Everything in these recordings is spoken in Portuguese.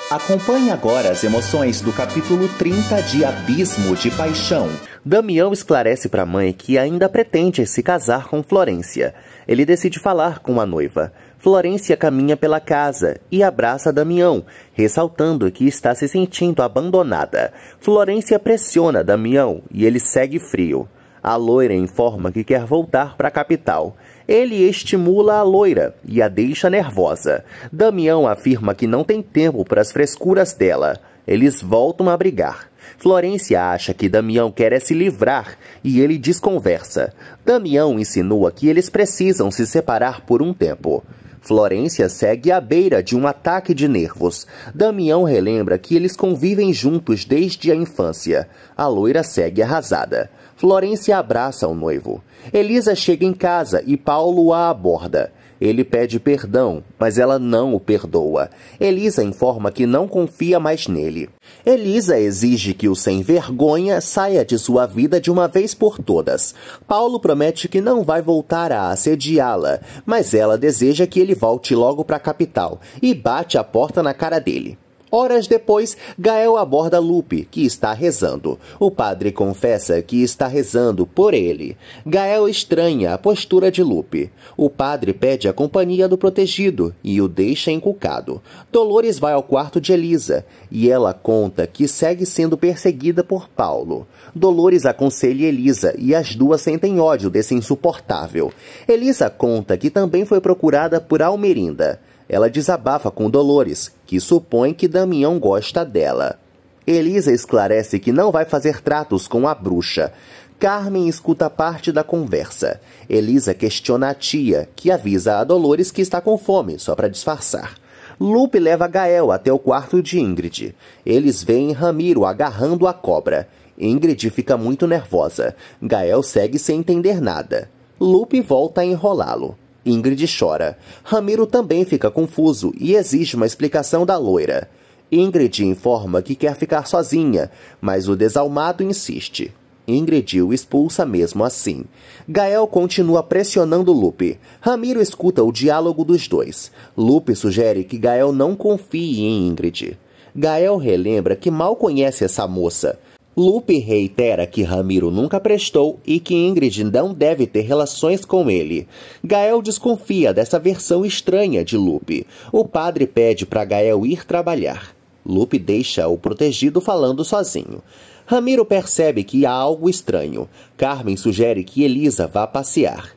Acompanhe agora as emoções do capítulo 30 de Abismo de Paixão. Damião esclarece para a mãe que ainda pretende se casar com Florência. Ele decide falar com a noiva. Florência caminha pela casa e abraça Damião, ressaltando que está se sentindo abandonada. Florência pressiona Damião e ele segue frio. A loira informa que quer voltar para a capital. Ele estimula a loira e a deixa nervosa. Damião afirma que não tem tempo para as frescuras dela. Eles voltam a brigar. Florência acha que Damião quer se livrar e ele desconversa. Damião insinua que eles precisam se separar por um tempo. Florência segue à beira de um ataque de nervos. Damião relembra que eles convivem juntos desde a infância. A loira segue arrasada. Florência abraça o noivo. Elisa chega em casa e Paulo a aborda. Ele pede perdão, mas ela não o perdoa. Elisa informa que não confia mais nele. Elisa exige que o sem-vergonha saia de sua vida de uma vez por todas. Paulo promete que não vai voltar a assediá-la, mas ela deseja que ele volte logo para a capital e bate a porta na cara dele. Horas depois, Gael aborda Lupe, que está rezando. O padre confessa que está rezando por ele. Gael estranha a postura de Lupe. O padre pede a companhia do protegido e o deixa encucado. Dolores vai ao quarto de Elisa e ela conta que segue sendo perseguida por Paulo. Dolores aconselha Elisa e as duas sentem ódio desse insuportável. Elisa conta que também foi procurada por Almerinda. Ela desabafa com Dolores, que supõe que Damião gosta dela. Elisa esclarece que não vai fazer tratos com a bruxa. Carmen escuta parte da conversa. Elisa questiona a tia, que avisa a Dolores que está com fome, só para disfarçar. Lupe leva Gael até o quarto de Ingrid. Eles veem Ramiro agarrando a cobra. Ingrid fica muito nervosa. Gael segue sem entender nada. Lupe volta a enrolá-lo. Ingrid chora. Ramiro também fica confuso e exige uma explicação da loira. Ingrid informa que quer ficar sozinha, mas o desalmado insiste. Ingrid o expulsa mesmo assim. Gael continua pressionando Lupe. Ramiro escuta o diálogo dos dois. Lupe sugere que Gael não confie em Ingrid. Gael relembra que mal conhece essa moça. Lupe reitera que Ramiro nunca prestou e que Ingrid não deve ter relações com ele. Gael desconfia dessa versão estranha de Lupe. O padre pede para Gael ir trabalhar. Lupe deixa o protegido falando sozinho. Ramiro percebe que há algo estranho. Carmen sugere que Elisa vá passear.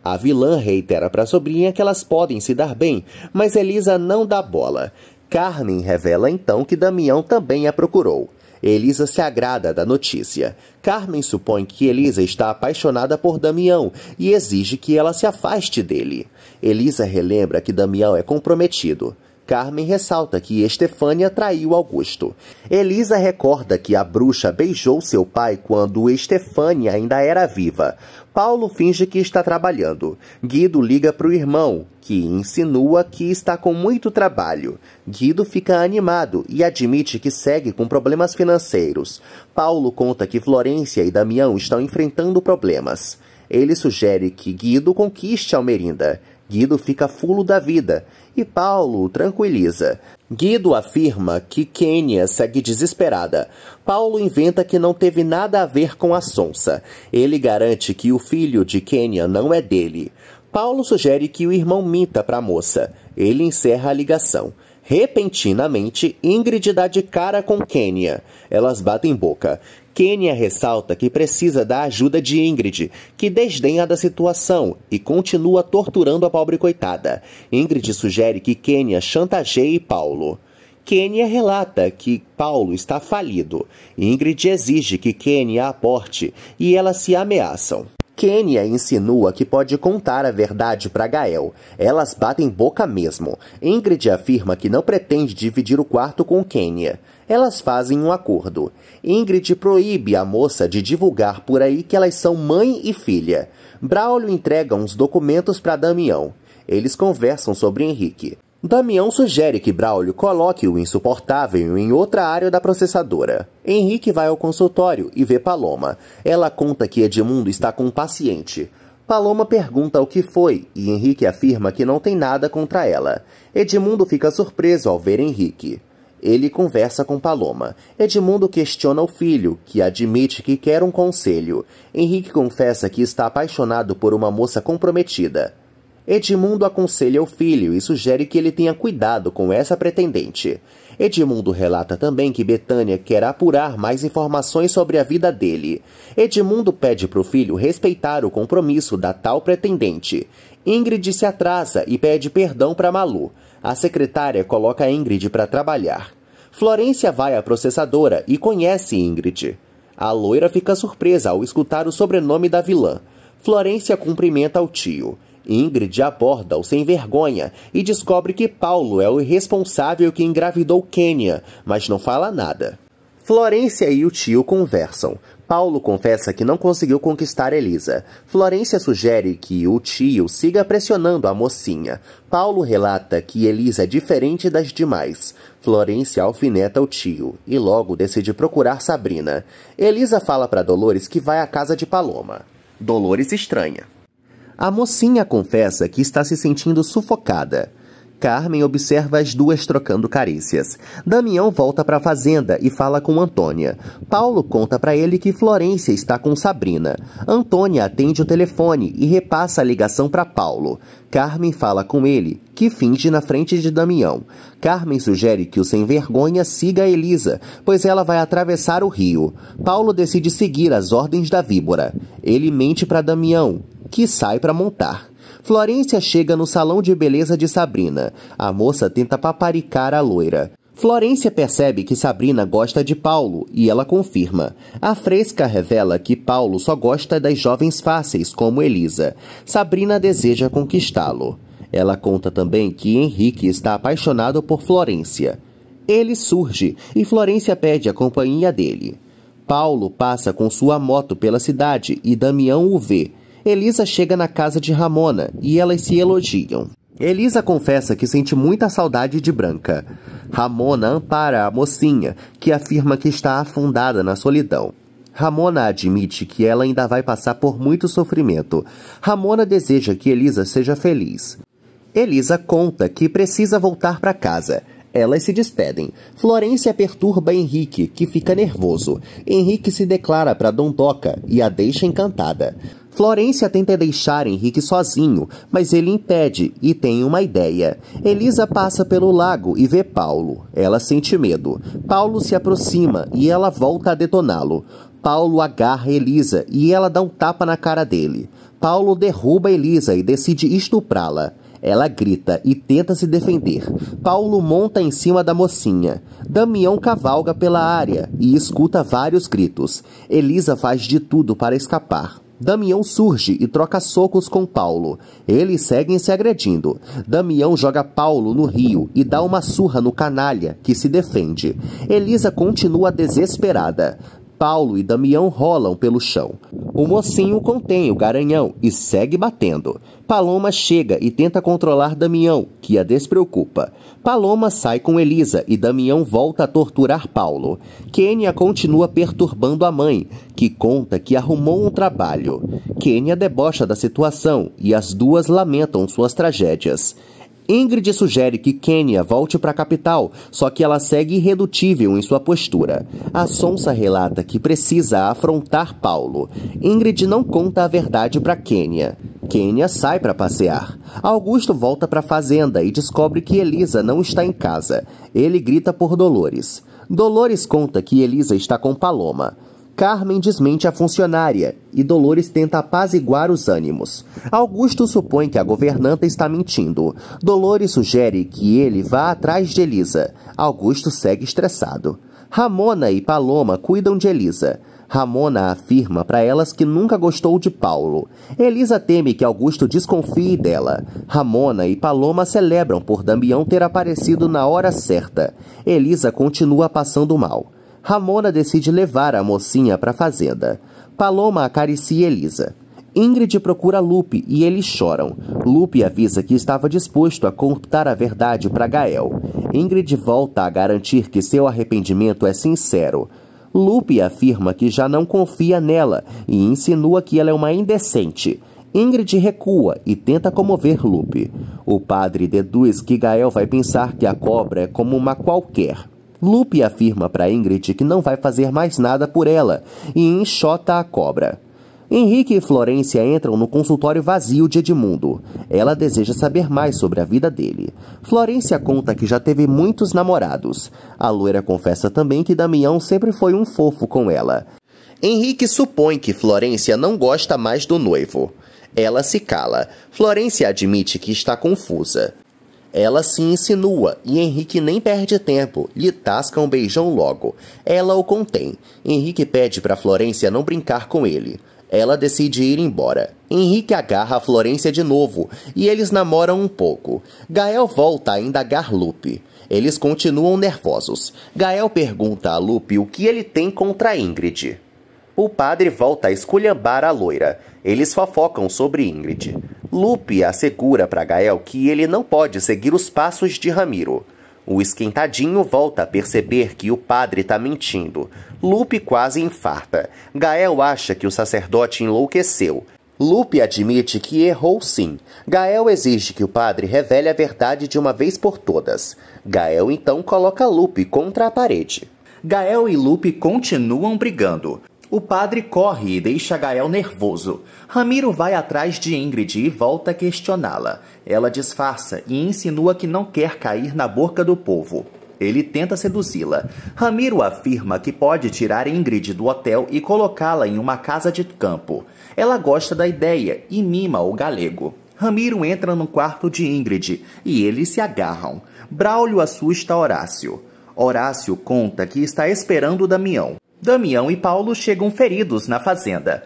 A vilã reitera para a sobrinha que elas podem se dar bem, mas Elisa não dá bola. Carmen revela então que Damião também a procurou. Elisa se agrada da notícia. Carmen supõe que Elisa está apaixonada por Damião e exige que ela se afaste dele. Elisa relembra que Damião é comprometido. Carmen ressalta que Estefânia traiu Augusto. Elisa recorda que a bruxa beijou seu pai quando Estefânia ainda era viva. Paulo finge que está trabalhando. Guido liga para o irmão, que insinua que está com muito trabalho. Guido fica animado e admite que segue com problemas financeiros. Paulo conta que Florência e Damião estão enfrentando problemas. Ele sugere que Guido conquiste Almerinda. Guido fica fulo da vida e Paulo o tranquiliza. Guido afirma que Quênia segue desesperada. Paulo inventa que não teve nada a ver com a sonsa. Ele garante que o filho de Quênia não é dele. Paulo sugere que o irmão minta para a moça. Ele encerra a ligação. Repentinamente, Ingrid dá de cara com Quênia. Elas batem boca. Quênia ressalta que precisa da ajuda de Ingrid, que desdenha da situação e continua torturando a pobre coitada. Ingrid sugere que Quênia chantageie Paulo. Quênia relata que Paulo está falido. Ingrid exige que Quênia aporte e elas se ameaçam. Quênia insinua que pode contar a verdade para Gael. Elas batem boca mesmo. Ingrid afirma que não pretende dividir o quarto com Quênia. Elas fazem um acordo. Ingrid proíbe a moça de divulgar por aí que elas são mãe e filha. Braulio entrega uns documentos para Damião. Eles conversam sobre Henrique. Damião sugere que Braulio coloque o insuportável em outra área da processadora. Henrique vai ao consultório e vê Paloma. Ela conta que Edmundo está com um paciente. Paloma pergunta o que foi e Henrique afirma que não tem nada contra ela. Edmundo fica surpreso ao ver Henrique. Ele conversa com Paloma. Edmundo questiona o filho, que admite que quer um conselho. Henrique confessa que está apaixonado por uma moça comprometida. Edmundo aconselha o filho e sugere que ele tenha cuidado com essa pretendente. Edmundo relata também que Betânia quer apurar mais informações sobre a vida dele. Edmundo pede para o filho respeitar o compromisso da tal pretendente. Ingrid se atrasa e pede perdão para Malu. A secretária coloca Ingrid para trabalhar. Florência vai à processadora e conhece Ingrid. A loira fica surpresa ao escutar o sobrenome da vilã. Florência cumprimenta o tio. Ingrid aborda-o sem vergonha e descobre que Paulo é o irresponsável que engravidou Kênia, mas não fala nada. Florência e o tio conversam. Paulo confessa que não conseguiu conquistar Elisa. Florência sugere que o tio siga pressionando a mocinha. Paulo relata que Elisa é diferente das demais. Florência alfineta o tio e logo decide procurar Sabrina. Elisa fala para Dolores que vai à casa de Paloma. Dolores estranha. A mocinha confessa que está se sentindo sufocada. Carmen observa as duas trocando carícias. Damião volta para a fazenda e fala com Antônia. Paulo conta para ele que Florência está com Sabrina. Antônia atende o telefone e repassa a ligação para Paulo. Carmen fala com ele, que finge na frente de Damião. Carmen sugere que o sem-vergonha siga a Elisa, pois ela vai atravessar o rio. Paulo decide seguir as ordens da víbora. Ele mente para Damião, que sai para montar. Florência chega no salão de beleza de Sabrina. A moça tenta paparicar a loira. Florência percebe que Sabrina gosta de Paulo e ela confirma. A fresca revela que Paulo só gosta das jovens fáceis, como Elisa. Sabrina deseja conquistá-lo. Ela conta também que Henrique está apaixonado por Florência. Ele surge e Florência pede a companhia dele. Paulo passa com sua moto pela cidade e Damião o vê. Elisa chega na casa de Ramona e elas se elogiam. Elisa confessa que sente muita saudade de Branca. Ramona ampara a mocinha, que afirma que está afundada na solidão. Ramona admite que ela ainda vai passar por muito sofrimento. Ramona deseja que Elisa seja feliz. Elisa conta que precisa voltar para casa. Elas se despedem. Florência perturba Henrique, que fica nervoso. Henrique se declara para Dondoca e a deixa encantada. Florência tenta deixar Henrique sozinho, mas ele impede e tem uma ideia. Elisa passa pelo lago e vê Paulo. Ela sente medo. Paulo se aproxima e ela volta a detoná-lo. Paulo agarra Elisa e ela dá um tapa na cara dele. Paulo derruba Elisa e decide estuprá-la. Ela grita e tenta se defender. Paulo monta em cima da mocinha. Damião cavalga pela área e escuta vários gritos. Elisa faz de tudo para escapar. Damião surge e troca socos com Paulo. Eles seguem se agredindo. Damião joga Paulo no rio e dá uma surra no canalha, que se defende. Elisa continua desesperada. Paulo e Damião rolam pelo chão. O mocinho contém o garanhão e segue batendo. Paloma chega e tenta controlar Damião, que a despreocupa. Paloma sai com Elisa e Damião volta a torturar Paulo. Kênia continua perturbando a mãe, que conta que arrumou um trabalho. Kênia debocha da situação e as duas lamentam suas tragédias. Ingrid sugere que Kênia volte para a capital, só que ela segue irredutível em sua postura. A sonsa relata que precisa afrontar Paulo. Ingrid não conta a verdade para Kênia. Kênia sai para passear. Augusto volta para a fazenda e descobre que Elisa não está em casa. Ele grita por Dolores. Dolores conta que Elisa está com Paloma. Carmen desmente a funcionária e Dolores tenta apaziguar os ânimos. Augusto supõe que a governanta está mentindo. Dolores sugere que ele vá atrás de Elisa. Augusto segue estressado. Ramona e Paloma cuidam de Elisa. Ramona afirma para elas que nunca gostou de Paulo. Elisa teme que Augusto desconfie dela. Ramona e Paloma celebram por Damião ter aparecido na hora certa. Elisa continua passando mal. Ramona decide levar a mocinha para a fazenda. Paloma acaricia Elisa. Ingrid procura Lupe e eles choram. Lupe avisa que estava disposto a contar a verdade para Gael. Ingrid volta a garantir que seu arrependimento é sincero. Lupe afirma que já não confia nela e insinua que ela é uma indecente. Ingrid recua e tenta comover Lupe. O padre deduz que Gael vai pensar que a cobra é como uma qualquer. Lupe afirma para Ingrid que não vai fazer mais nada por ela e enxota a cobra. Henrique e Florência entram no consultório vazio de Edmundo. Ela deseja saber mais sobre a vida dele. Florência conta que já teve muitos namorados. A loira confessa também que Damião sempre foi um fofo com ela. Henrique supõe que Florência não gosta mais do noivo. Ela se cala. Florência admite que está confusa. Ela se insinua e Henrique nem perde tempo, lhe tasca um beijão logo. Ela o contém. Henrique pede para Florência não brincar com ele. Ela decide ir embora. Henrique agarra a Florência de novo e eles namoram um pouco. Gael volta a indagar Lupe. Eles continuam nervosos. Gael pergunta a Lupe o que ele tem contra Ingrid. O padre volta a esculhambar a loira. Eles fofocam sobre Ingrid. Lupe assegura para Gael que ele não pode seguir os passos de Ramiro. O esquentadinho volta a perceber que o padre está mentindo. Lupe quase infarta. Gael acha que o sacerdote enlouqueceu. Lupe admite que errou sim. Gael exige que o padre revele a verdade de uma vez por todas. Gael então coloca Lupe contra a parede. Gael e Lupe continuam brigando. O padre corre e deixa Gael nervoso. Ramiro vai atrás de Ingrid e volta a questioná-la. Ela disfarça e insinua que não quer cair na boca do povo. Ele tenta seduzi-la. Ramiro afirma que pode tirar Ingrid do hotel e colocá-la em uma casa de campo. Ela gosta da ideia e mima o galego. Ramiro entra no quarto de Ingrid e eles se agarram. Braulio assusta Horácio. Horácio conta que está esperando Damião. Damião e Paulo chegam feridos na fazenda.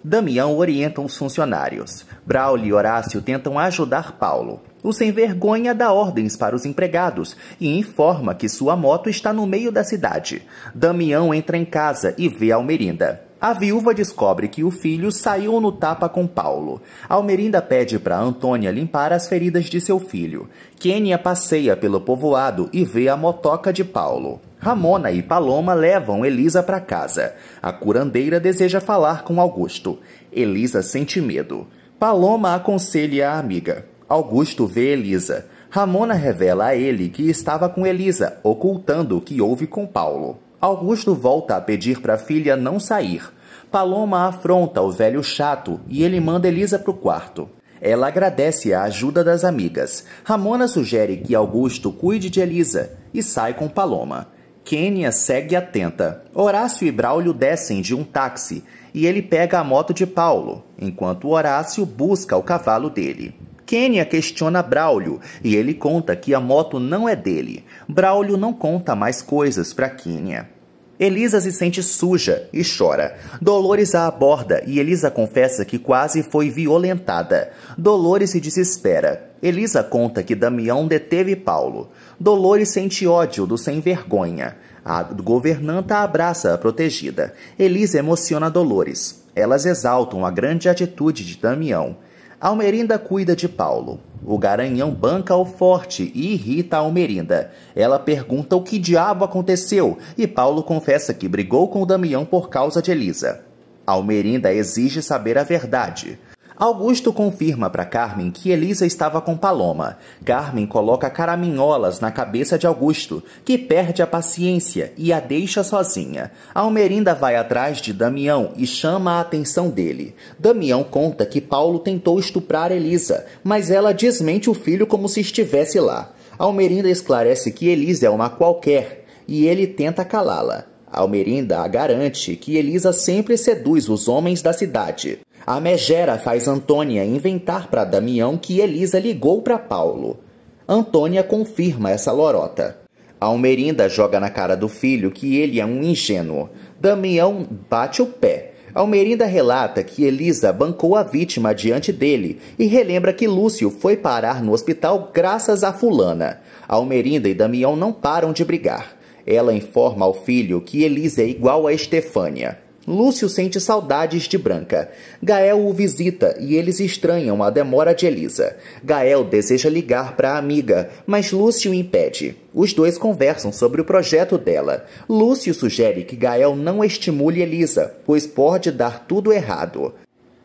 Damião orienta os funcionários. Braulio e Horácio tentam ajudar Paulo. O sem-vergonha dá ordens para os empregados e informa que sua moto está no meio da cidade. Damião entra em casa e vê Almerinda. A viúva descobre que o filho saiu no tapa com Paulo. Almerinda pede para Antônia limpar as feridas de seu filho. Quênia passeia pelo povoado e vê a motoca de Paulo. Ramona e Paloma levam Elisa para casa. A curandeira deseja falar com Augusto. Elisa sente medo. Paloma aconselha a amiga. Augusto vê Elisa. Ramona revela a ele que estava com Elisa, ocultando o que houve com Paulo. Augusto volta a pedir para a filha não sair. Paloma afronta o velho chato e ele manda Elisa para o quarto. Ela agradece a ajuda das amigas. Ramona sugere que Augusto cuide de Elisa e sai com Paloma. Quênia segue atenta. Horácio e Braulio descem de um táxi e ele pega a moto de Paulo, enquanto Horácio busca o cavalo dele. Quênia questiona Braulio e ele conta que a moto não é dele. Braulio não conta mais coisas para Quênia. Elisa se sente suja e chora. Dolores a aborda e Elisa confessa que quase foi violentada. Dolores se desespera. Elisa conta que Damião deteve Paulo. Dolores sente ódio do sem-vergonha. A governanta abraça a protegida. Elisa emociona Dolores. Elas exaltam a grande atitude de Damião. Almerinda cuida de Paulo. O garanhão banca o forte e irrita a Almerinda. Ela pergunta o que diabo aconteceu e Paulo confessa que brigou com o Damião por causa de Elisa. Almerinda exige saber a verdade. Augusto confirma para Carmen que Elisa estava com Paloma. Carmen coloca caraminholas na cabeça de Augusto, que perde a paciência e a deixa sozinha. Almerinda vai atrás de Damião e chama a atenção dele. Damião conta que Paulo tentou estuprar Elisa, mas ela desmente o filho como se estivesse lá. Almerinda esclarece que Elisa é uma qualquer e ele tenta calá-la. Almerinda a garante que Elisa sempre seduz os homens da cidade. A megera faz Antônia inventar para Damião que Elisa ligou para Paulo. Antônia confirma essa lorota. Almerinda joga na cara do filho que ele é um ingênuo. Damião bate o pé. Almerinda relata que Elisa bancou a vítima diante dele e relembra que Lúcio foi parar no hospital graças a fulana. Almerinda e Damião não param de brigar. Ela informa ao filho que Elisa é igual a Estefânia. Lúcio sente saudades de Branca. Gael o visita e eles estranham a demora de Elisa. Gael deseja ligar para a amiga, mas Lúcio impede. Os dois conversam sobre o projeto dela. Lúcio sugere que Gael não estimule Elisa, pois pode dar tudo errado.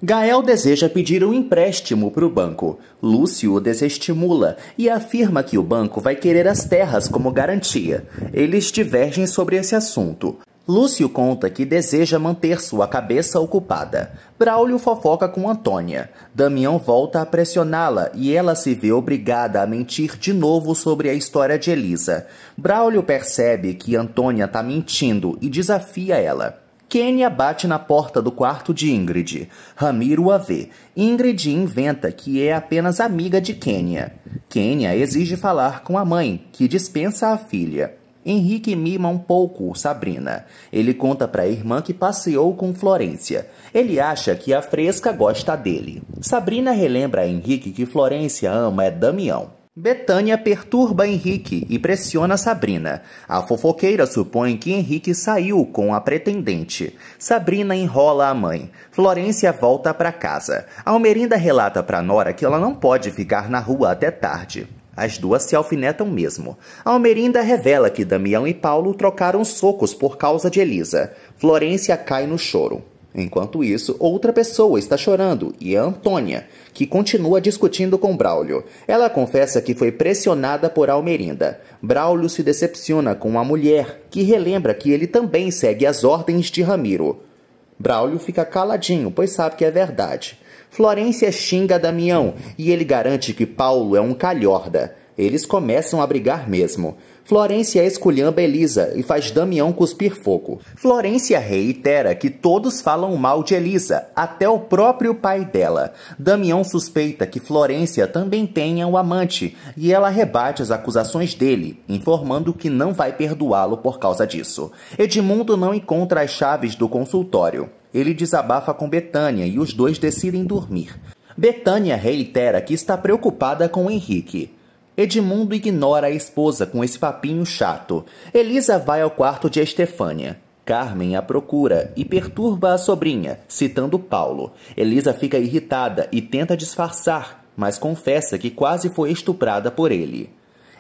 Gael deseja pedir um empréstimo para o banco. Lúcio o desestimula e afirma que o banco vai querer as terras como garantia. Eles divergem sobre esse assunto. Lúcio conta que deseja manter sua cabeça ocupada. Braulio fofoca com Antônia. Damião volta a pressioná-la e ela se vê obrigada a mentir de novo sobre a história de Elisa. Braulio percebe que Antônia está mentindo e desafia ela. Kênia bate na porta do quarto de Ingrid. Ramiro a vê. Ingrid inventa que é apenas amiga de Kênia. Kênia exige falar com a mãe, que dispensa a filha. Henrique mima um pouco Sabrina. Ele conta para a irmã que passeou com Florência. Ele acha que a Fresca gosta dele. Sabrina relembra a Henrique que Florência ama Damião. Betânia perturba Henrique e pressiona Sabrina. A fofoqueira supõe que Henrique saiu com a pretendente. Sabrina enrola a mãe. Florência volta para casa. Almerinda relata para Nora que ela não pode ficar na rua até tarde. As duas se alfinetam mesmo. Almerinda revela que Damião e Paulo trocaram socos por causa de Elisa. Florência cai no choro. Enquanto isso, outra pessoa está chorando, e é Antônia, que continua discutindo com Braulio. Ela confessa que foi pressionada por Almerinda. Braulio se decepciona com a mulher, que relembra que ele também segue as ordens de Ramiro. Braulio fica caladinho, pois sabe que é verdade. Florência xinga Damião, e ele garante que Paulo é um calhorda. Eles começam a brigar mesmo. Florência esculhamba Elisa e faz Damião cuspir fogo. Florência reitera que todos falam mal de Elisa, até o próprio pai dela. Damião suspeita que Florência também tenha um amante, e ela rebate as acusações dele, informando que não vai perdoá-lo por causa disso. Edmundo não encontra as chaves do consultório. Ele desabafa com Betânia e os dois decidem dormir. Betânia reitera que está preocupada com Henrique. Edmundo ignora a esposa com esse papinho chato. Elisa vai ao quarto de Estefânia. Carmen a procura e perturba a sobrinha, citando Paulo. Elisa fica irritada e tenta disfarçar, mas confessa que quase foi estuprada por ele.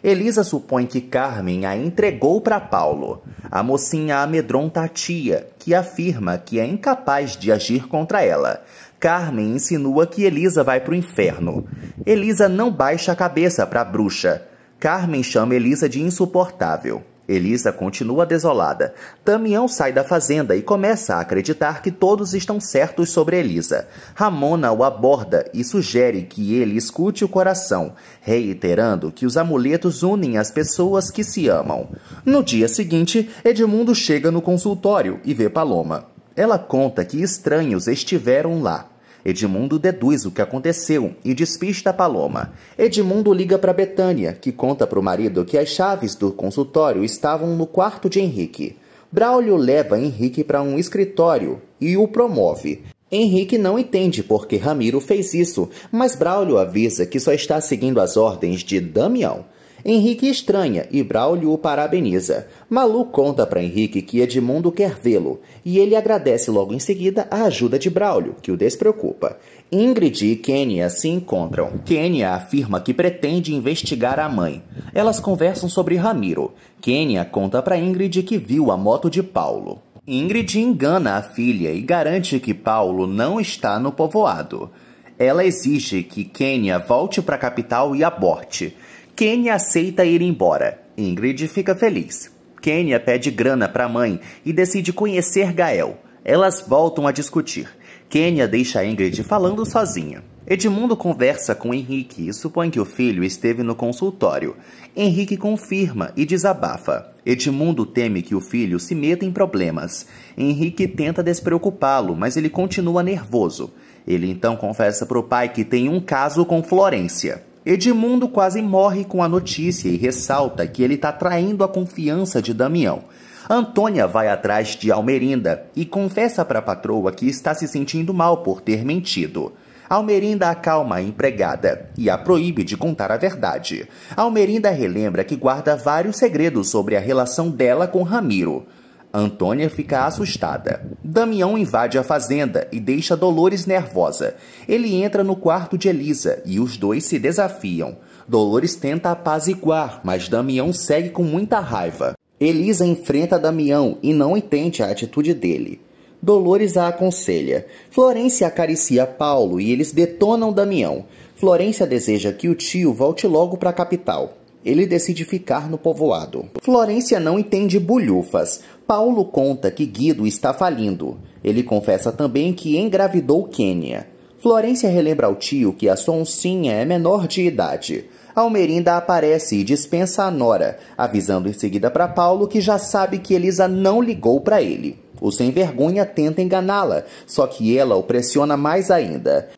Elisa supõe que Carmen a entregou para Paulo. A mocinha amedronta a tia, que afirma que é incapaz de agir contra ela. Carmen insinua que Elisa vai para o inferno. Elisa não baixa a cabeça para a bruxa. Carmen chama Elisa de insuportável. Elisa continua desolada. Damião sai da fazenda e começa a acreditar que todos estão certos sobre Elisa. Ramona o aborda e sugere que ele escute o coração, reiterando que os amuletos unem as pessoas que se amam. No dia seguinte, Edmundo chega no consultório e vê Paloma. Ela conta que estranhos estiveram lá. Edmundo deduz o que aconteceu e despista a Paloma. Edmundo liga para Betânia, que conta para o marido que as chaves do consultório estavam no quarto de Henrique. Braulio leva Henrique para um escritório e o promove. Henrique não entende por que Ramiro fez isso, mas Braulio avisa que só está seguindo as ordens de Damião. Henrique estranha e Braulio o parabeniza. Malu conta para Henrique que Edmundo quer vê-lo, e ele agradece logo em seguida a ajuda de Braulio, que o despreocupa. Ingrid e Kênia se encontram. Kênia afirma que pretende investigar a mãe. Elas conversam sobre Ramiro. Kênia conta para Ingrid que viu a moto de Paulo. Ingrid engana a filha e garante que Paulo não está no povoado. Ela exige que Kênia volte para a capital e aborte. Kênia aceita ir embora. Ingrid fica feliz. Kênia pede grana para a mãe e decide conhecer Gael. Elas voltam a discutir. Kênia deixa Ingrid falando sozinha. Edmundo conversa com Henrique e supõe que o filho esteve no consultório. Henrique confirma e desabafa. Edmundo teme que o filho se meta em problemas. Henrique tenta despreocupá-lo, mas ele continua nervoso. Ele então confessa para o pai que tem um caso com Florência. Edmundo quase morre com a notícia e ressalta que ele está traindo a confiança de Damião. Antônia vai atrás de Almerinda e confessa para a patroa que está se sentindo mal por ter mentido. Almerinda acalma a empregada e a proíbe de contar a verdade. Almerinda relembra que guarda vários segredos sobre a relação dela com Ramiro. Antônia fica assustada. Damião invade a fazenda e deixa Dolores nervosa. Ele entra no quarto de Elisa e os dois se desafiam. Dolores tenta apaziguar, mas Damião segue com muita raiva. Elisa enfrenta Damião e não entende a atitude dele. Dolores a aconselha. Florência acaricia Paulo e eles detonam Damião. Florência deseja que o tio volte logo para a capital. Ele decide ficar no povoado. Florência não entende bulhufas. Paulo conta que Guido está falindo. Ele confessa também que engravidou Quênia. Florência relembra ao tio que a sua oncinha é menor de idade. Almerinda aparece e dispensa a nora, avisando em seguida para Paulo que já sabe que Elisa não ligou para ele. O sem-vergonha tenta enganá-la, só que ela o pressiona mais ainda.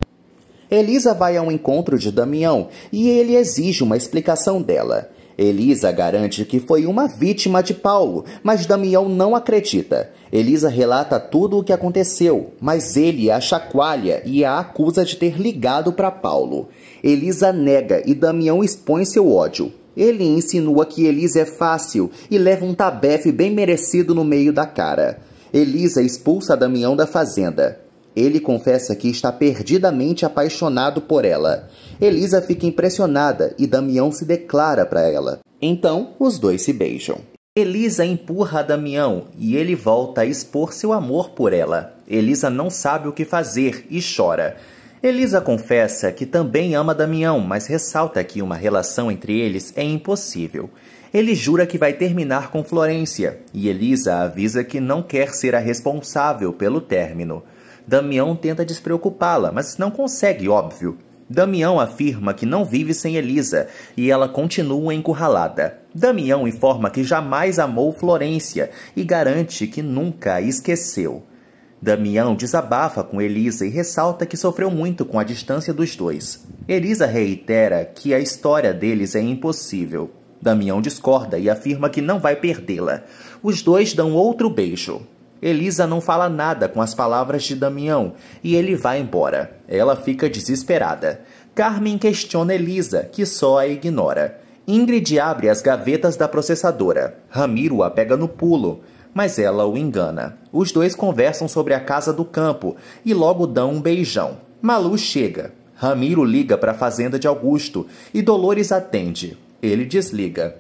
Elisa vai ao encontro de Damião e ele exige uma explicação dela. Elisa garante que foi uma vítima de Paulo, mas Damião não acredita. Elisa relata tudo o que aconteceu, mas ele a chacoalha e a acusa de ter ligado para Paulo. Elisa nega e Damião expõe seu ódio. Ele insinua que Elisa é fácil e leva um tabefe bem merecido no meio da cara. Elisa expulsa Damião da fazenda. Ele confessa que está perdidamente apaixonado por ela. Elisa fica impressionada e Damião se declara para ela. Então, os dois se beijam. Elisa empurra Damião e ele volta a expor seu amor por ela. Elisa não sabe o que fazer e chora. Elisa confessa que também ama Damião, mas ressalta que uma relação entre eles é impossível. Ele jura que vai terminar com Florência e Elisa avisa que não quer ser a responsável pelo término. Damião tenta despreocupá-la, mas não consegue, óbvio. Damião afirma que não vive sem Elisa e ela continua encurralada. Damião informa que jamais amou Florência e garante que nunca a esqueceu. Damião desabafa com Elisa e ressalta que sofreu muito com a distância dos dois. Elisa reitera que a história deles é impossível. Damião discorda e afirma que não vai perdê-la. Os dois dão outro beijo. Elisa não fala nada com as palavras de Damião e ele vai embora. Ela fica desesperada. Carmen questiona Elisa, que só a ignora. Ingrid abre as gavetas da processadora. Ramiro a pega no pulo, mas ela o engana. Os dois conversam sobre a casa do campo e logo dão um beijão. Malu chega. Ramiro liga para a fazenda de Augusto e Dolores atende. Ele desliga.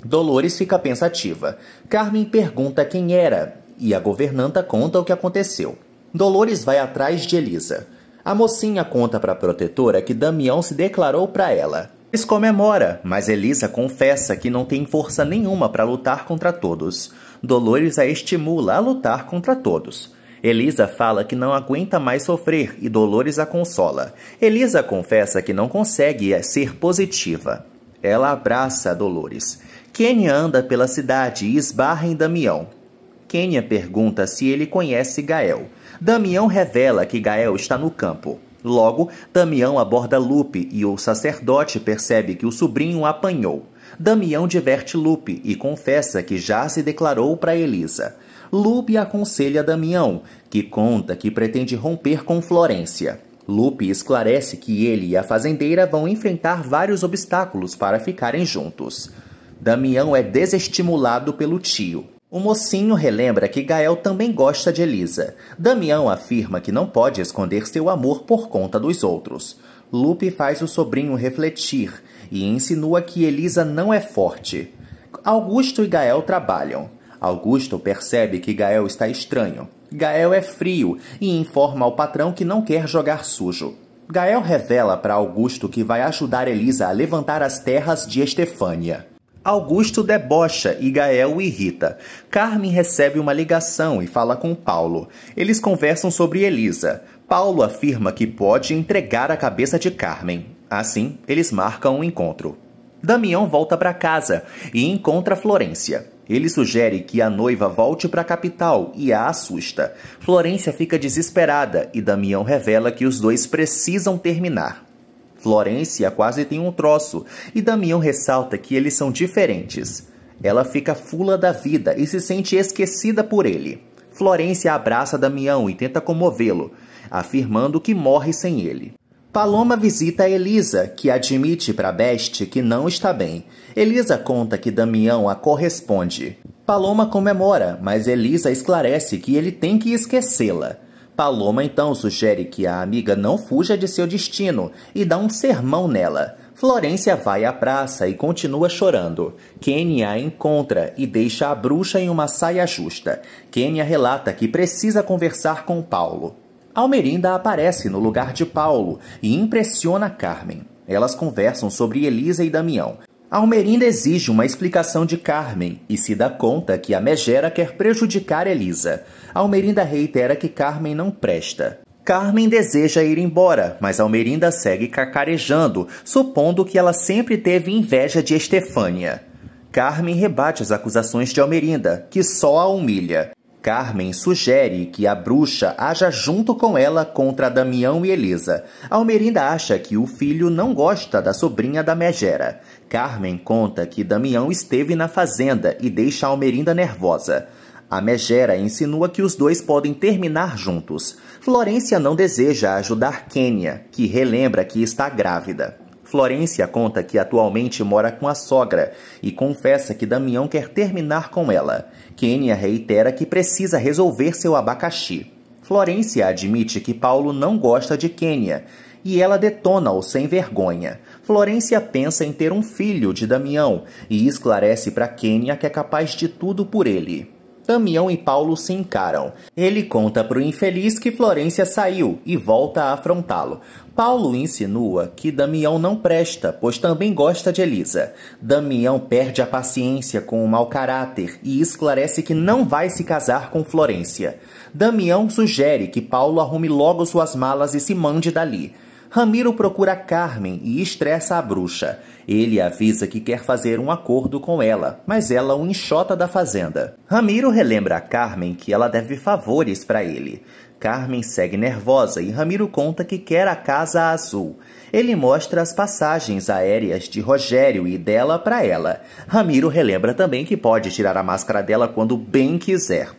Dolores fica pensativa. Carmen pergunta quem era e a governanta conta o que aconteceu. Dolores vai atrás de Elisa. A mocinha conta para a protetora que Damião se declarou para ela. Eles comemora, mas Elisa confessa que não tem força nenhuma para lutar contra todos. Dolores a estimula a lutar contra todos. Elisa fala que não aguenta mais sofrer e Dolores a consola. Elisa confessa que não consegue ser positiva. Ela abraça a Dolores. Quênia anda pela cidade e esbarra em Damião. Quênia pergunta se ele conhece Gael. Damião revela que Gael está no campo. Logo, Damião aborda Lupe e o sacerdote percebe que o sobrinho apanhou. Damião diverte Lupe e confessa que já se declarou para Elisa. Lupe aconselha Damião, que conta que pretende romper com Florência. Lupe esclarece que ele e a fazendeira vão enfrentar vários obstáculos para ficarem juntos. Damião é desestimulado pelo tio. O mocinho relembra que Gael também gosta de Elisa. Damião afirma que não pode esconder seu amor por conta dos outros. Lupe faz o sobrinho refletir e insinua que Elisa não é forte. Augusto e Gael trabalham. Augusto percebe que Gael está estranho. Gael é frio e informa ao patrão que não quer jogar sujo. Gael revela para Augusto que vai ajudar Elisa a levantar as terras de Estefânia. Augusto debocha e Gael o irrita. Carmen recebe uma ligação e fala com Paulo. Eles conversam sobre Elisa. Paulo afirma que pode entregar a cabeça de Carmen. Assim, eles marcam um encontro. Damião volta para casa e encontra Florência. Ele sugere que a noiva volte para a capital e a assusta. Florência fica desesperada e Damião revela que os dois precisam terminar. Florência quase tem um troço e Damião ressalta que eles são diferentes. Ela fica fula da vida e se sente esquecida por ele. Florência abraça Damião e tenta comovê-lo, afirmando que morre sem ele. Paloma visita Elisa, que admite para Beste que não está bem. Elisa conta que Damião a corresponde. Paloma comemora, mas Elisa esclarece que ele tem que esquecê-la. Paloma então sugere que a amiga não fuja de seu destino e dá um sermão nela. Florência vai à praça e continua chorando. Quênia a encontra e deixa a bruxa em uma saia justa. Quênia relata que precisa conversar com Paulo. Almerinda aparece no lugar de Paulo e impressiona Carmen. Elas conversam sobre Elisa e Damião. Almerinda exige uma explicação de Carmen e se dá conta que a megera quer prejudicar Elisa. Almerinda reitera que Carmen não presta. Carmen deseja ir embora, mas Almerinda segue cacarejando, supondo que ela sempre teve inveja de Estefânia. Carmen rebate as acusações de Almerinda, que só a humilha. Carmen sugere que a bruxa haja junto com ela contra Damião e Elisa. Almerinda acha que o filho não gosta da sobrinha da megera. Carmen conta que Damião esteve na fazenda e deixa Almerinda nervosa. A megera insinua que os dois podem terminar juntos. Florência não deseja ajudar Quênia, que relembra que está grávida. Florência conta que atualmente mora com a sogra e confessa que Damião quer terminar com ela. Quênia reitera que precisa resolver seu abacaxi. Florência admite que Paulo não gosta de Quênia e ela detona-o sem vergonha. Florência pensa em ter um filho de Damião e esclarece para Quênia que é capaz de tudo por ele. Damião e Paulo se encaram. Ele conta para o infeliz que Florência saiu e volta a afrontá-lo. Paulo insinua que Damião não presta, pois também gosta de Elisa. Damião perde a paciência com o mau caráter e esclarece que não vai se casar com Florência. Damião sugere que Paulo arrume logo suas malas e se mande dali. Ramiro procura Carmen e estressa a bruxa. Ele avisa que quer fazer um acordo com ela, mas ela o enxota da fazenda. Ramiro relembra a Carmen que ela deve favores para ele. Carmen segue nervosa e Ramiro conta que quer a casa azul. Ele mostra as passagens aéreas de Rogério e dela para ela. Ramiro relembra também que pode tirar a máscara dela quando bem quiser.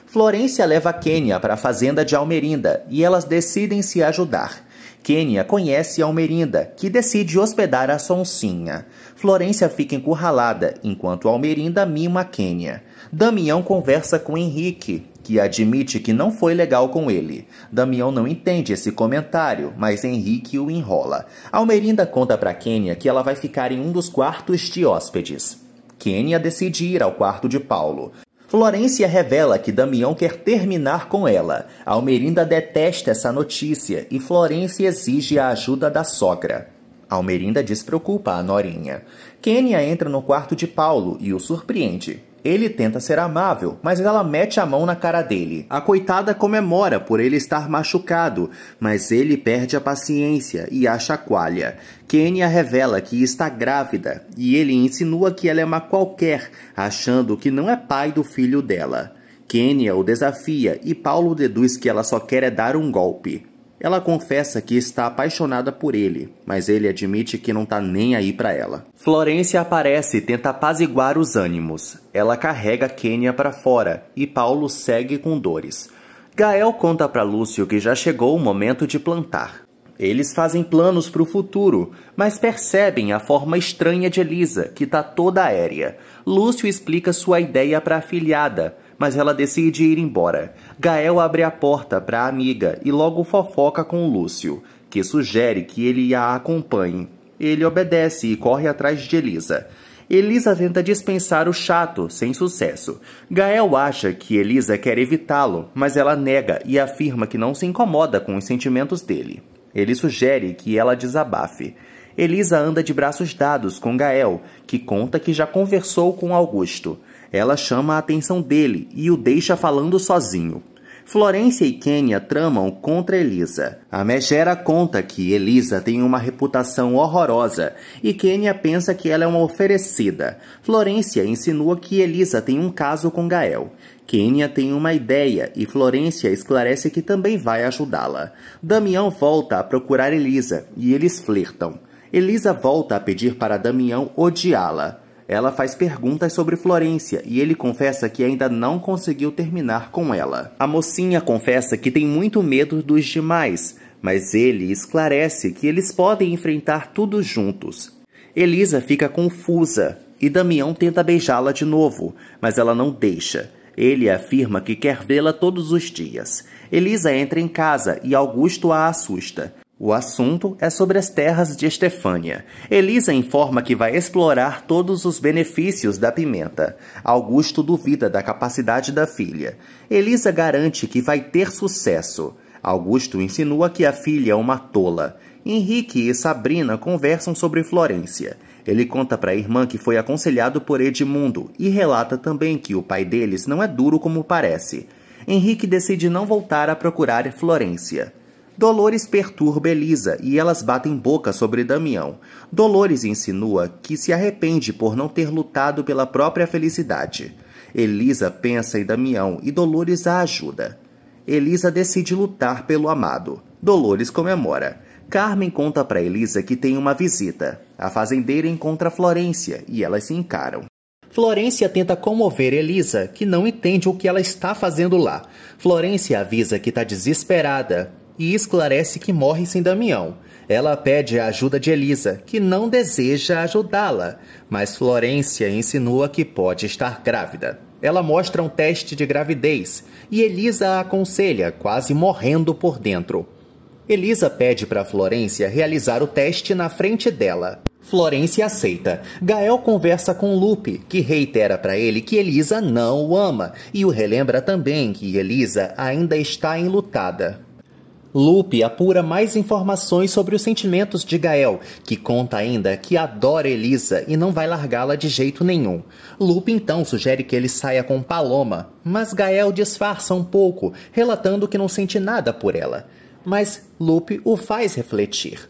Florência leva Quênia para a fazenda de Almerinda e elas decidem se ajudar. Quênia conhece Almerinda, que decide hospedar a Sonsinha. Florência fica encurralada, enquanto Almerinda mima Quênia. Damião conversa com Henrique, que admite que não foi legal com ele. Damião não entende esse comentário, mas Henrique o enrola. Almerinda conta para Quênia que ela vai ficar em um dos quartos de hóspedes. Quênia decide ir ao quarto de Paulo. Florência revela que Damião quer terminar com ela. Almerinda detesta essa notícia e Florência exige a ajuda da sogra. Almerinda despreocupa a norinha. Quênia entra no quarto de Paulo e o surpreende. Ele tenta ser amável, mas ela mete a mão na cara dele. A coitada comemora por ele estar machucado, mas ele perde a paciência e a chacoalha. Quênia revela que está grávida e ele insinua que ela é uma qualquer, achando que não é pai do filho dela. Quênia o desafia e Paulo deduz que ela só quer é dar um golpe. Ela confessa que está apaixonada por ele, mas ele admite que não tá nem aí pra ela. Florência aparece e tenta apaziguar os ânimos. Ela carrega Quênia para fora e Paulo segue com dores. Gael conta para Lúcio que já chegou o momento de plantar. Eles fazem planos para o futuro, mas percebem a forma estranha de Elisa, que tá toda aérea. Lúcio explica sua ideia para a afilhada, mas ela decide ir embora. Gael abre a porta para a amiga e logo fofoca com Lúcio, que sugere que ele a acompanhe. Ele obedece e corre atrás de Elisa. Elisa tenta dispensar o chato, sem sucesso. Gael acha que Elisa quer evitá-lo, mas ela nega e afirma que não se incomoda com os sentimentos dele. Ele sugere que ela desabafe. Elisa anda de braços dados com Gael, que conta que já conversou com Augusto. Ela chama a atenção dele e o deixa falando sozinho. Florência e Quênia tramam contra Elisa. A megera conta que Elisa tem uma reputação horrorosa e Quênia pensa que ela é uma oferecida. Florência insinua que Elisa tem um caso com Gael. Quênia tem uma ideia e Florência esclarece que também vai ajudá-la. Damião volta a procurar Elisa e eles flertam. Elisa volta a pedir para Damião odiá-la. Ela faz perguntas sobre Florência e ele confessa que ainda não conseguiu terminar com ela. A mocinha confessa que tem muito medo dos demais, mas ele esclarece que eles podem enfrentar tudo juntos. Elisa fica confusa e Damião tenta beijá-la de novo, mas ela não deixa. Ele afirma que quer vê-la todos os dias. Elisa entra em casa e Augusto a assusta. O assunto é sobre as terras de Estefânia. Elisa informa que vai explorar todos os benefícios da pimenta. Augusto duvida da capacidade da filha. Elisa garante que vai ter sucesso. Augusto insinua que a filha é uma tola. Henrique e Sabrina conversam sobre Florência. Ele conta para a irmã que foi aconselhado por Edmundo e relata também que o pai deles não é duro como parece. Henrique decide não voltar a procurar Florência. Dolores perturba Elisa e elas batem boca sobre Damião. Dolores insinua que se arrepende por não ter lutado pela própria felicidade. Elisa pensa em Damião e Dolores a ajuda. Elisa decide lutar pelo amado. Dolores comemora. Carmen conta para Elisa que tem uma visita. A fazendeira encontra Florência e elas se encaram. Florência tenta comover Elisa, que não entende o que ela está fazendo lá. Florência avisa que está desesperada e esclarece que morre sem Damião. Ela pede a ajuda de Elisa, que não deseja ajudá-la, mas Florência insinua que pode estar grávida. Ela mostra um teste de gravidez e Elisa a aconselha, quase morrendo por dentro. Elisa pede para Florência realizar o teste na frente dela. Florência aceita. Gael conversa com Lupe, que reitera para ele que Elisa não o ama e o relembra também que Elisa ainda está enlutada. Lupe apura mais informações sobre os sentimentos de Gael, que conta ainda que adora Elisa e não vai largá-la de jeito nenhum. Lupe então sugere que ele saia com Paloma, mas Gael disfarça um pouco, relatando que não sente nada por ela. Mas Lupe o faz refletir.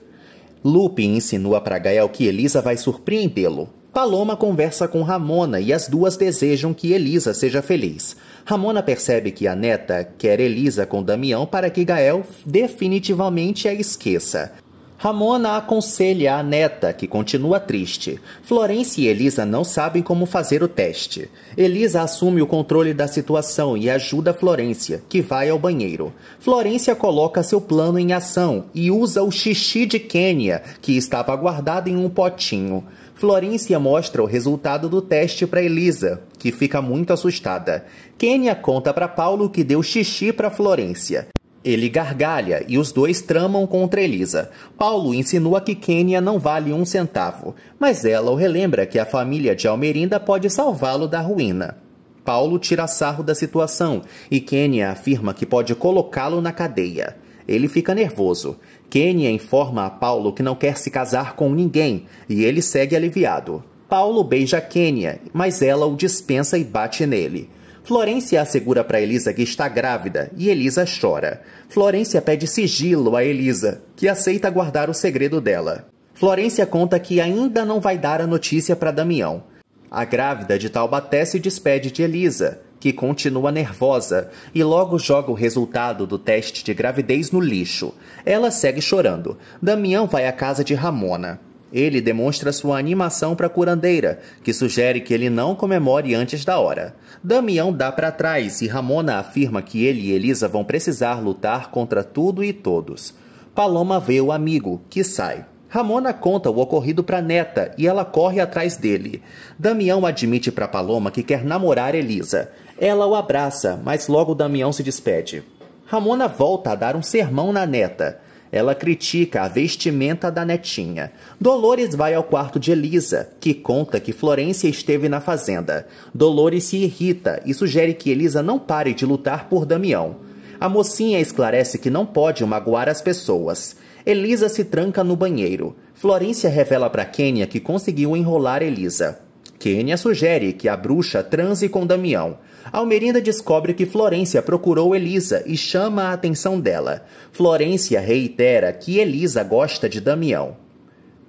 Lupe insinua para Gael que Elisa vai surpreendê-lo. Paloma conversa com Ramona e as duas desejam que Elisa seja feliz. Ramona percebe que a neta quer Elisa com Damião para que Gael definitivamente a esqueça. Ramona aconselha a neta, que continua triste. Florência e Elisa não sabem como fazer o teste. Elisa assume o controle da situação e ajuda Florência, que vai ao banheiro. Florência coloca seu plano em ação e usa o xixi de Quênia, que estava guardado em um potinho. Florência mostra o resultado do teste para Elisa, que fica muito assustada. Quênia conta para Paulo que deu xixi para Florência. Ele gargalha e os dois tramam contra Elisa. Paulo insinua que Quênia não vale 1 centavo, mas ela o relembra que a família de Almerinda pode salvá-lo da ruína. Paulo tira sarro da situação e Quênia afirma que pode colocá-lo na cadeia. Ele fica nervoso. Quênia informa a Paulo que não quer se casar com ninguém e ele segue aliviado. Paulo beija Quênia, mas ela o dispensa e bate nele. Florência assegura para Elisa que está grávida e Elisa chora. Florência pede sigilo a Elisa, que aceita guardar o segredo dela. Florência conta que ainda não vai dar a notícia para Damião. A grávida de Taubaté se despede de Elisa, que continua nervosa, e logo joga o resultado do teste de gravidez no lixo. Ela segue chorando. Damião vai à casa de Ramona. Ele demonstra sua animação para a curandeira, que sugere que ele não comemore antes da hora. Damião dá para trás e Ramona afirma que ele e Elisa vão precisar lutar contra tudo e todos. Paloma vê o amigo, que sai. Ramona conta o ocorrido para Neta e ela corre atrás dele. Damião admite para Paloma que quer namorar Elisa. Ela o abraça, mas logo Damião se despede. Ramona volta a dar um sermão na Neta. Ela critica a vestimenta da netinha. Dolores vai ao quarto de Elisa, que conta que Florência esteve na fazenda. Dolores se irrita e sugere que Elisa não pare de lutar por Damião. A mocinha esclarece que não pode magoar as pessoas. Elisa se tranca no banheiro. Florência revela para Quênia que conseguiu enrolar Elisa. Quênia sugere que a bruxa transe com Damião. Almerinda descobre que Florência procurou Elisa e chama a atenção dela. Florência reitera que Elisa gosta de Damião.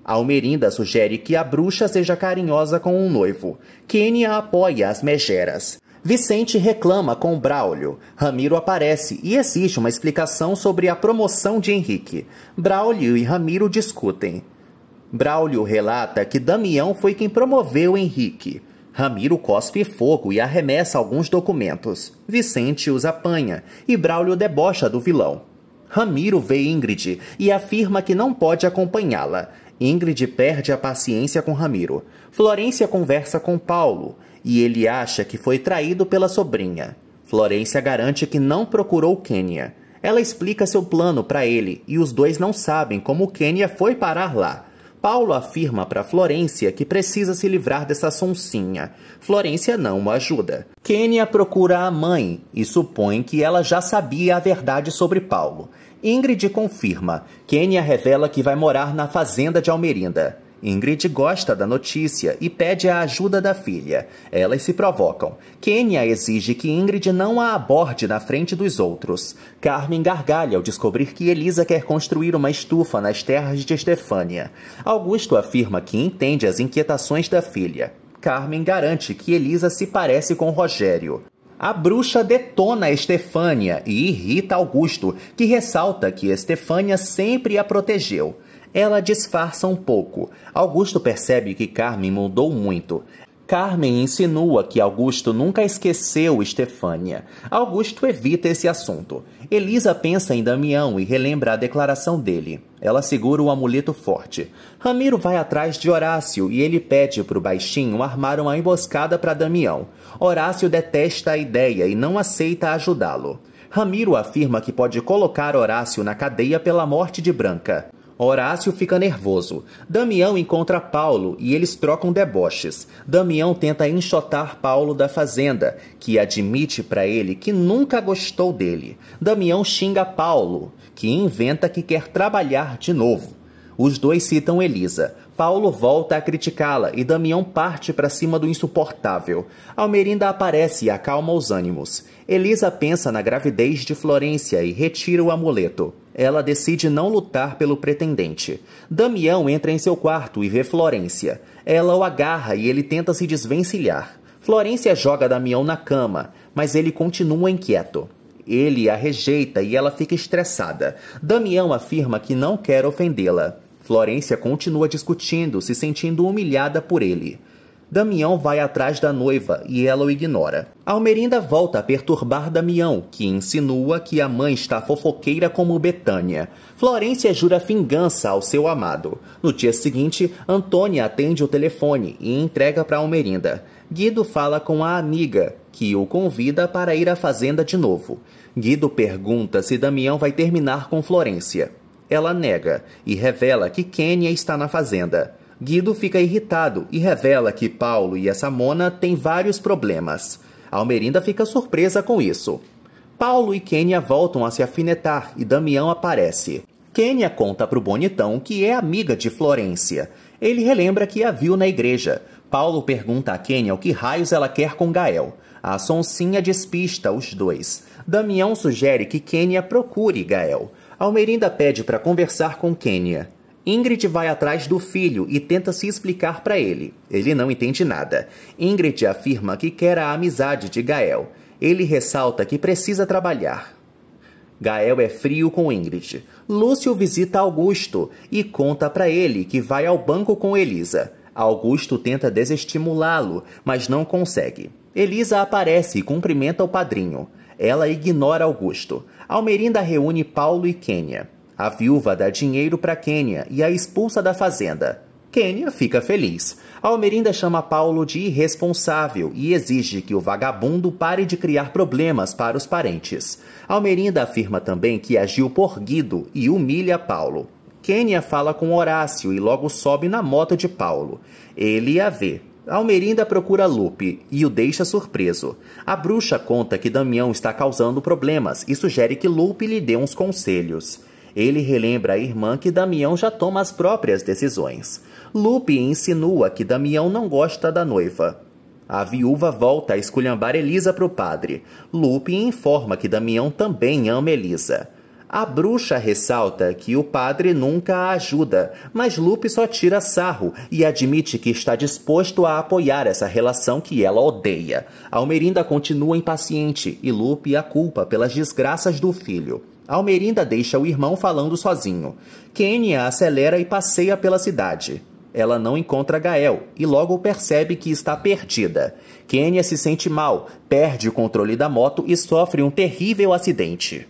Almerinda sugere que a bruxa seja carinhosa com o noivo. Quênia apoia as megeras. Vicente reclama com Braulio. Ramiro aparece e exige uma explicação sobre a promoção de Henrique. Braulio e Ramiro discutem. Braulio relata que Damião foi quem promoveu Henrique. Ramiro cospe fogo e arremessa alguns documentos. Vicente os apanha e Braulio debocha do vilão. Ramiro vê Ingrid e afirma que não pode acompanhá-la. Ingrid perde a paciência com Ramiro. Florência conversa com Paulo e ele acha que foi traído pela sobrinha. Florência garante que não procurou Quênia. Ela explica seu plano para ele e os dois não sabem como Kênia foi parar lá. Paulo afirma para Florência que precisa se livrar dessa sonsinha. Florência não o ajuda. Kênia procura a mãe e supõe que ela já sabia a verdade sobre Paulo. Ingrid confirma. Kênia revela que vai morar na fazenda de Almerinda. Ingrid gosta da notícia e pede a ajuda da filha. Elas se provocam. Kênia exige que Ingrid não a aborde na frente dos outros. Carmen gargalha ao descobrir que Elisa quer construir uma estufa nas terras de Estefânia. Augusto afirma que entende as inquietações da filha. Carmen garante que Elisa se parece com Rogério. A bruxa detona Estefânia e irrita Augusto, que ressalta que Estefânia sempre a protegeu. Ela disfarça um pouco. Augusto percebe que Carmen mudou muito. Carmen insinua que Augusto nunca esqueceu Estefânia. Augusto evita esse assunto. Elisa pensa em Damião e relembra a declaração dele. Ela segura o amuleto forte. Ramiro vai atrás de Horácio e ele pede para o baixinho armar uma emboscada para Damião. Horácio detesta a ideia e não aceita ajudá-lo. Ramiro afirma que pode colocar Horácio na cadeia pela morte de Branca. Horácio fica nervoso. Damião encontra Paulo e eles trocam deboches. Damião tenta enxotar Paulo da fazenda, que admite para ele que nunca gostou dele. Damião xinga Paulo, que inventa que quer trabalhar de novo. Os dois citam Elisa. Paulo volta a criticá-la e Damião parte para cima do insuportável. Almerinda aparece e acalma os ânimos. Elisa pensa na gravidez de Florência e retira o amuleto. Ela decide não lutar pelo pretendente. Damião entra em seu quarto e vê Florência. Ela o agarra e ele tenta se desvencilhar. Florência joga Damião na cama, mas ele continua inquieto. Ele a rejeita e ela fica estressada. Damião afirma que não quer ofendê-la. Florência continua discutindo, se sentindo humilhada por ele. Damião vai atrás da noiva e ela o ignora. Almerinda volta a perturbar Damião, que insinua que a mãe está fofoqueira como Betânia. Florência jura vingança ao seu amado. No dia seguinte, Antônia atende o telefone e entrega para Almerinda. Guido fala com a amiga, que o convida para ir à fazenda de novo. Guido pergunta se Damião vai terminar com Florência. Ela nega e revela que Kênia está na fazenda. Guido fica irritado e revela que Paulo e essa Mona têm vários problemas. Almerinda fica surpresa com isso. Paulo e Kênia voltam a se afinetar e Damião aparece. Kênia conta para o bonitão que é amiga de Florência. Ele relembra que a viu na igreja. Paulo pergunta a Kênia o que raios ela quer com Gael. A sonsinha despista os dois. Damião sugere que Kênia procure Gael. Almerinda pede para conversar com Kênia. Ingrid vai atrás do filho e tenta se explicar para ele. Ele não entende nada. Ingrid afirma que quer a amizade de Gael. Ele ressalta que precisa trabalhar. Gael é frio com Ingrid. Lúcio visita Augusto e conta para ele que vai ao banco com Elisa. Augusto tenta desestimulá-lo, mas não consegue. Elisa aparece e cumprimenta o padrinho. Ela ignora Augusto. Almerinda reúne Paulo e Kênia. A viúva dá dinheiro para Kênia e a expulsa da fazenda. Kênia fica feliz. Almerinda chama Paulo de irresponsável e exige que o vagabundo pare de criar problemas para os parentes. Almerinda afirma também que agiu por Guido e humilha Paulo. Kênia fala com Horácio e logo sobe na moto de Paulo. Ele a vê. Almerinda procura Lupe e o deixa surpreso. A bruxa conta que Damião está causando problemas e sugere que Lupe lhe dê uns conselhos. Ele relembra à irmã que Damião já toma as próprias decisões. Lupe insinua que Damião não gosta da noiva. A viúva volta a esculhambar Elisa para o padre. Lupe informa que Damião também ama Elisa. A bruxa ressalta que o padre nunca a ajuda, mas Lupe só tira sarro e admite que está disposto a apoiar essa relação que ela odeia. Almerinda continua impaciente e Lupe a culpa pelas desgraças do filho. Almerinda deixa o irmão falando sozinho. Kênia acelera e passeia pela cidade. Ela não encontra Gael e logo percebe que está perdida. Kênia se sente mal, perde o controle da moto e sofre um terrível acidente.